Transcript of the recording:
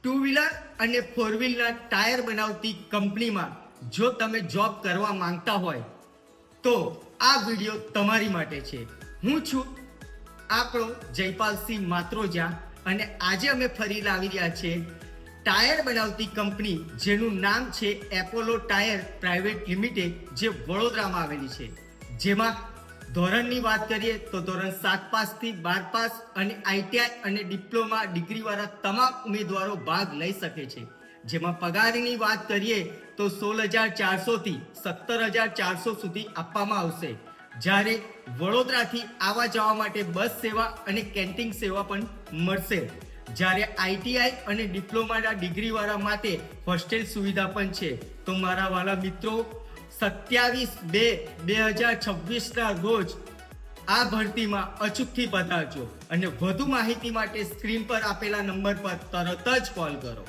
Two wheeler અને four વ્હીલના tyre બનાવતી કંપનીમાં જો તમે જોબ કરવા માંગતા હોય તો આ વિડીયો તમારી માટે છે. હું છું આપણો જયપાલસિંહ માત્રોજા અને આજે અમે ફરી લાવી રહ્યા છીએ ટાયર બનાવતી કંપની જેનું નામ છે એપોલો ટાયર પ્રાઇવેટ લિમિટેડ, જે વડોદરામાં આવેલી છે. જેમાં ધોરણની વાત કરીએ તો ધોરણ 7 પાસથી 12 પાસ અને આઈટીઆઈ અને ડિપ્લોમા ડિગ્રીવાળા તમામ ઉમેદવારો ભાગ લઈ શકે છે. જેમાં પગારની વાત કરીએ તો 16,400 થી 17,400 સુધી આપવામાં આવશે. જ્યારે વડોદરાથી આવવા જવા માટે બસ સેવા અને કેન્ટીન સેવા પણ મળશે. જ્યારે આઈટીઆઈ અને ડિપ્લોમાના ડિગ્રીવાળા માટે હોસ્ટેલ સુવિધા પણ છે. તો મારા વાલા મિત્રો, 27/2/2026ના રોજ આ ભરતીમાં અચૂકથી પધારજો અને વધુ માહિતી માટે સ્ક્રીન પર આપેલા નંબર પર તરત જ કોલ કરો.